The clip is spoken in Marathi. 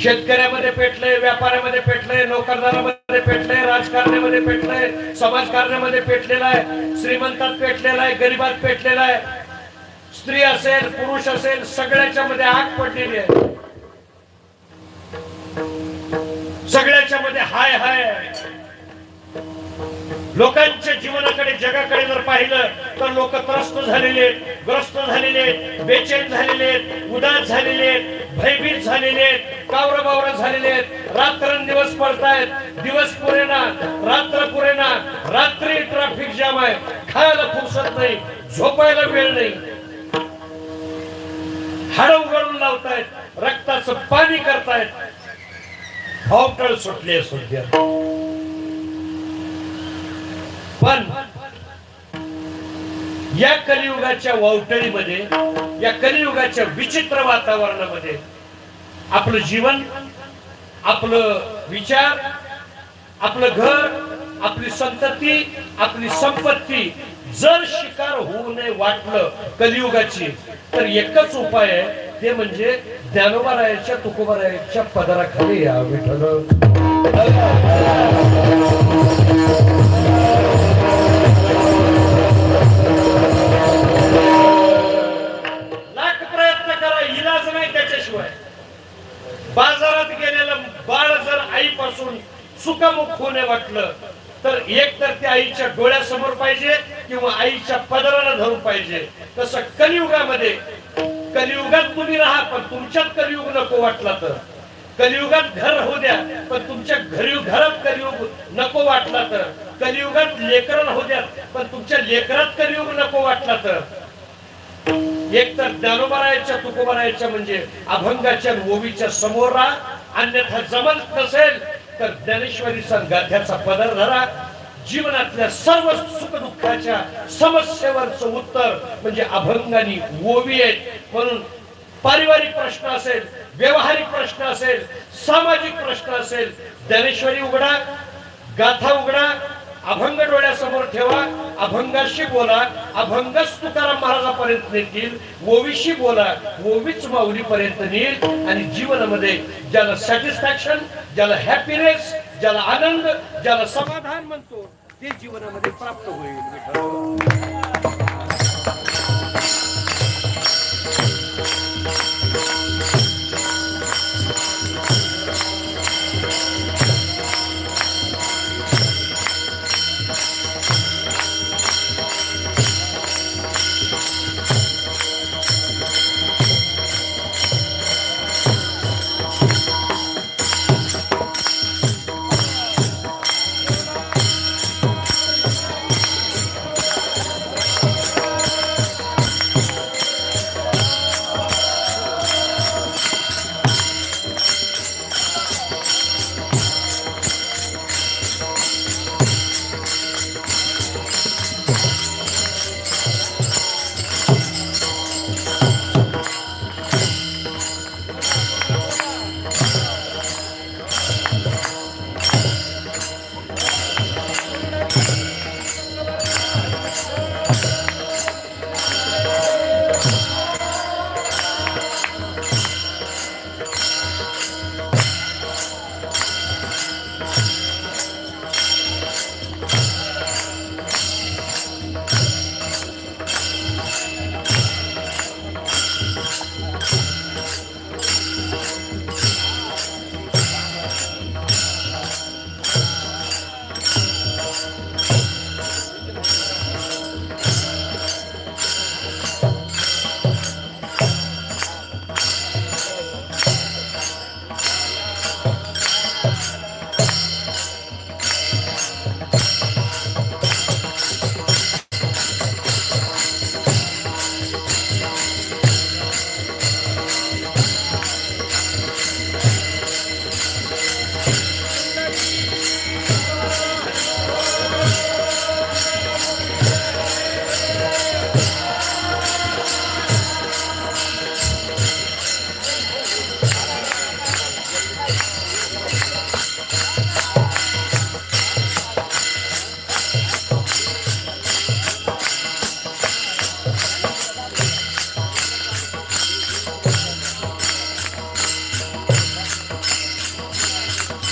शेतकऱ्यामध्ये पेटलंय, व्यापाऱ्यामध्ये पेटलंय, नोकरदारामध्ये पेटलंय, राजकारण्यामध्ये पेटलंय, समाजकारण्यामध्ये पेटलेला आहे, श्रीमंतात पेटलेला आहे, गरीबात पेटलेला आहे, स्त्री असेल पुरुष असेल सगळ्याच्या मध्ये आग पडलेली आहे, सगळ्याच्या मध्ये हाय हाय। लोकांच्या जीवनाकडे जगाकडे जर पाहिलं तर लोक त्रस्त झालेले, ग्रस्त झालेले, बेचैन झालेले, उदास झालेले, भयभीत झालेले, कावरबावर झालेले, रात्रंदिवस पळतायत, दिवस पुरेना, रात्र पुरेना, रात्री ट्रॅफिक जाम आहे, खायला फुरसत नाही, झोपायला वेळ नाही, हाड उघडून लावतायत, रक्ताचं पाणी करतायत, अवटळ सुटली सध्या। पण या कलियुगाच्या वावटळीमध्ये, या कलियुगाच्या विचित्र वातावरणामध्ये आपलं जीवन, आपलं विचार, आपलं घर, आपली संतती, आपली संपत्ती जर शिकार होऊ नये वाटलं कलियुगाची, तर एकच उपाय आहे, ते म्हणजे ज्ञानोबारायाच्या तुकोबारायाच्या पदराखाली या विठ्ठल। लाख प्रयत्न करा, इलाज नाही त्याच्याशिवाय। बाजारात गेलेलं बाळ जर आईपासून सुखमुख होणे वाटलं तर एक तर त्या आईच्या डोळ्यासमोर पाहिजे किंवा आईच्या पदराला धरून पाहिजे। तसं कलियुगामध्ये, कलियुगात तुम्ही राहा पण तुमच्यात कलियुग नको वाटला तर, कलियुगात घर होऊ द्या पण तुमच्या घरात कलियुग नको वाटला तर, कलियुगात लेकरं होऊ द्या पण तुमच्या लेकरात कलियुग नको वाटला तर, एक तर ज्ञानोबारायाच्या तुकोबारायाच्या म्हणजे अभंगाच्या ओवीच्या समोर राहा, अन्यथा जमत नसेल तर ज्ञानेश्वरीचा गाथ्याचा पदर धरा। जीवनातल्या सर्व सुख दुःखाच्या समस्येवरचं उत्तर म्हणजे अभंगानी ओवी आहे। म्हणून पारिवारिक प्रश्न असेल, व्यवहारिक प्रश्न असेल, सामाजिक प्रश्न असेल, ज्ञानेश्वरी उघडा, गाथा उघडा, अभंग डोळ्यासमोर ठेवा, अभंगाशी बोला, अभंगच तुकाराम महाराजापर्यंत नेतील, ओवीशी बोला, ओवीच माऊलीपर्यंत नेईल, आणि जीवनामध्ये ज्याला सॅटिस्फॅक्शन, ज्याला हॅपीनेस, ज्याला आनंद, ज्याला समाधान म्हणतो ते जीवनामध्ये प्राप्त होईल।